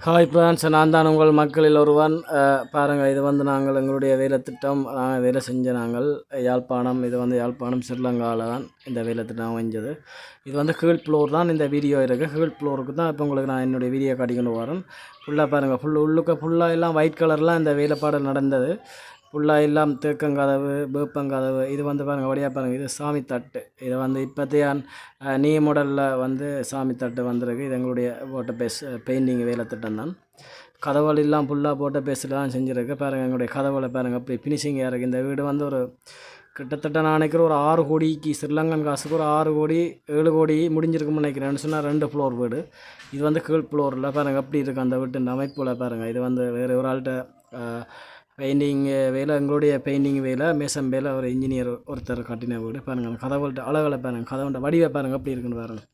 Hi friends, நான் தான் உங்கள் மக்களில் ஒருவன். பாருங்கள், இது வந்து நாங்கள் எங்களுடைய வேலை திட்டம். நாங்கள் வேலை செஞ்ச நாங்கள் யாழ்ப்பாணம். இது வந்து யாழ்ப்பாணம் ஸ்ரீலங்காவில் தான் இந்த வேலை திட்டம் அமைஞ்சது. இது வந்து கீழ் ஃப்ளோர் தான் இந்த வீடியோ இருக்குது. கீழ் ஃப்ளோருக்கு தான் இப்போ உங்களுக்கு நான் என்னுடைய வீடியோ காட்டிக்கொண்டு வரேன். ஃபுல்லாக பாருங்கள், ஃபுல்லாக எல்லாம் ஒயிட் கலர்லாம் இந்த வேலைப்பாடு நடந்தது. ஃபுல்லாக எல்லாம் தேக்கங்கதவு, வேப்பங்கதவு. இது வந்து பாருங்கள், வழியாக பாருங்கள், இது சாமி தட்டு. இது வந்து இப்போத்தைய நீ மாடலில் வந்து சாமி தட்டு வந்திருக்கு. இது எங்களுடைய போட்ட பேஸ் பெயிண்டிங் வேலை திட்டம் தான். கதவுகள் எல்லாம் ஃபுல்லாக போட்ட பேஸில் தான் செஞ்சுருக்கு. பாருங்கள், எங்களுடைய கதவுகளை பாருங்கள், அப்படி ஃபினிஷிங்காக இருக்குது. இந்த வீடு வந்து ஒரு கிட்டத்தட்ட நான் நினைக்கிறேன் ஒரு 6 கோடிக்கு ஸ்ரீலங்கன் காசுக்கு ஒரு 6 கோடி 7 கோடி முடிஞ்சிருக்குன்னு நினைக்கிறேன்னு சொன்னால் 2 ஃப்ளோர் வீடு. இது வந்து கீழ் ஃப்ளோரில் பாருங்கள் அப்படி இருக்குது அந்த வீட்டு அமைப்பில் பாருங்கள். இது வந்து வேறு ஒரு ஆள்கிட்ட பெயிண்டிங் வேலை, எங்களுடைய பெயிண்டிங் வேலை, மேசம் வேலை, ஒரு இன்ஜினியர் ஒருத்தர் கட்டின வீடு. பாருங்கள் அந்த கதவுகள்கிட்ட அழகளை பாருங்கள், கதவுண்ட வடிவை பாருங்கள் அப்படி இருக்குன்னு பாருங்கள்.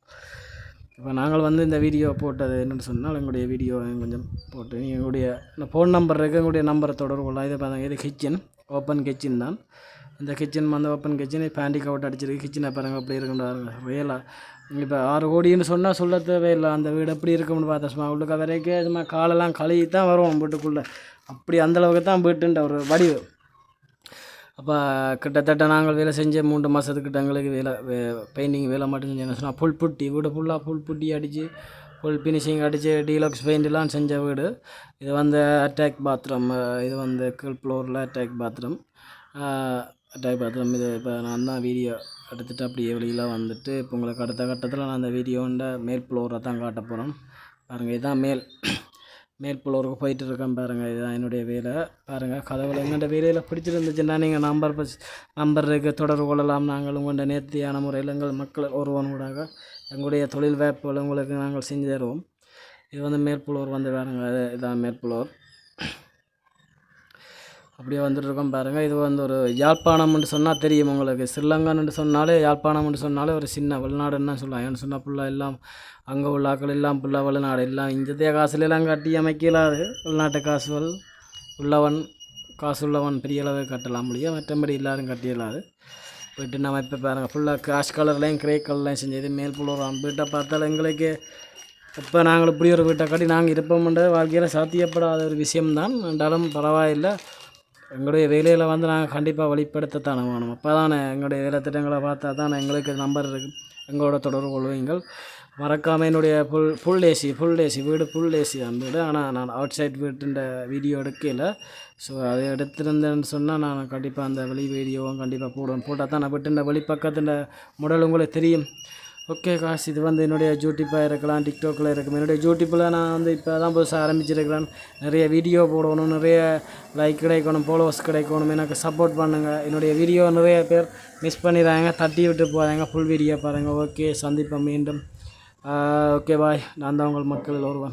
இப்போ நாங்கள் வந்து இந்த வீடியோ போட்டது என்னென்னு சொன்னால், எங்களுடைய வீடியோ கொஞ்சம் போட்டு எங்களுடைய ஃபோன் நம்பர் இருக்குது, எங்களுடைய நம்பரை தொடர்பு கொள்ளலாம். இதை பாருங்கள், இது கிச்சன், ஓப்பன் கிச்சன் தான். இந்த கிச்சன் வந்து ஓப்பன் கிச்சன் பேண்டிக் அவுட் அடிச்சிருக்கு. கிச்சனை பாருங்கள் அப்படி இருக்குன்னு வேலை. இப்போ 6 கோடின்னு சொன்னால் சொல்ல தேவையில்லை. அந்த வீடு எப்படி இருக்கும்னு பார்த்தா சும்மா உள்ளுக்க வரைக்கும் சும்மா காலெல்லாம் கழுவி தான் வருவோம் வீட்டுக்குள்ளே. அப்படி அந்தளவுக்கு தான் வீட்டுன்ற ஒரு வடிவு. அப்போ கிட்டத்தட்ட நாங்கள் வேலை செஞ்ச 3 மாதத்துக்கிட்ட எங்களுக்கு வேலை பெயிண்டிங் வேலை மட்டும் செஞ்சேன்னு சொன்னால் ஃபுல் புட்டி வீடு ஃபுல்லாக ஃபுல் புட்டி அடித்து ஃபுல் ஃபினிஷிங் அடித்து டீலக்ஸ் பெயிண்ட்லாம் செஞ்ச வீடு. இது வந்து அட்டாக் பாத்ரூம். இது வந்து கீழ் ஃப்ளோரில் அட்டாக் பாத்ரூம். இது இப்போ நான் தான் வீடியோ எடுத்துகிட்டு அப்படியே வெளியில் வந்துட்டு இப்போ உங்களுக்கு அடுத்த கட்டத்தில் நான் அந்த வீடியோண்ட மேல் ஃப்ளோரை தான் காட்ட போகிறோம். பாருங்கள், இதுதான் மேல் ஃப்ளோருக்கு போயிட்டு இருக்கேன் பாருங்கள். இதுதான் என்னுடைய வேலை. பாருங்கள், கதவுல எங்கள்கிட்ட வேலையில் பிடிச்சிருந்துச்சுன்னா நீங்கள் நம்பர் இருக்குது, தொடர்பு கொள்ளலாம். நாங்கள் உங்கள்கிட்ட நேர்த்தியான முறையில் எங்கள் மக்கள் ஒருவன் கூடாக எங்களுடைய தொழில் வாய்ப்புகள் உங்களுக்கு நாங்கள் செஞ்சு தருவோம். இது வந்து மேல் ஃப்ளோர் வந்து பாருங்கள், இதுதான் மேல் ஃப்ளோர். அப்படியே வந்துட்டுருக்கோம் பாருங்கள். இது வந்து ஒரு யாழ்ப்பாணம்னு சொன்னால் தெரியும் உங்களுக்கு. ஸ்ரீலங்கான்னு சொன்னாலே யாழ்ப்பாணம்னு சொன்னாலே ஒரு சின்ன வெளிநாடுன்னு தான் சொல்லலாம். ஏன்னு சொன்னால் ஃபுல்லாக எல்லாம் அங்கே உள்ள ஆக்கள் எல்லாம் ஃபுல்லாக வெளிநாடு எல்லாம் இந்திய காசுலாம் கட்டி அமைக்கலாது. வெளிநாட்டு காசுகள் உள்ளவன் காசு உள்ளவன் பெரிய அளவு கட்டலாம் முடியும், மற்றபடி எல்லோரும் கட்டிடலாது. போய்ட்டு நம்ம இப்போ பாருங்கள் ஃபுல்லாக காஷ் கலர்லேயும் கிரே கலர்லையும் செஞ்சது மேல் புலோராம். வீட்டை பார்த்தாலும் எங்களுக்கு இப்போ நாங்கள் இப்படி ஒரு வீட்டை கட்டி நாங்கள் இருப்போம்ன்றது வாழ்க்கையில் சாத்தியப்படாத ஒரு விஷயம்தான். என்றாலும் பரவாயில்லை, எங்களுடைய வேலையில் வந்து நாங்கள் கண்டிப்பாக வெளிப்படுத்தத்தானே வேணும். அப்போ தானே எங்களுடைய வேலை திட்டங்களை பார்த்தா தானே எங்களுக்கு நம்பர் இருக்குது, எங்களோட தொடர்பு கொள்வீங்கள். மறக்காமல் என்னுடைய ஃபுல் ஏசி வீடு ஃபுல் ஏசி தான் வீடு. ஆனால் நான் அவுட் சைட் வீட்டுன்ற வீடியோ எடுக்கல. ஸோ அதை எடுத்திருந்தேன்னு சொன்னால் நான் கண்டிப்பாக அந்த வெளி வீடியோவும் கண்டிப்பாக போட்டால் தான் நான் வீட்டுன்ற வெளிப்பக்கத்தின் முடல் உங்களுக்கு தெரியும். ஓகே காசு, இது வந்து என்னுடைய யூடியூப்பாக இருக்கலாம், டிக்டாக்கில் இருக்கும். என்னுடைய யூடியூப்பில் நான் வந்து இப்போ தான் புதுசாக ஆரம்பிச்சிருக்கிறேன். நிறைய வீடியோ போடணும், நிறைய லைக் கிடைக்கணும், ஃபாலோவர்ஸ் கிடைக்கணும். எனக்கு சப்போர்ட் பண்ணுங்கள். என்னுடைய வீடியோ நிறைய பேர் மிஸ் பண்ணிடுறாங்க, தட்டி விட்டு போகிறாங்க. ஃபுல் வீடியோ பாருங்கள். ஓகே, சந்திப்போம் மீண்டும். Okay bye. நான் தான் உங்கள் மக்களில் ஒருவன்.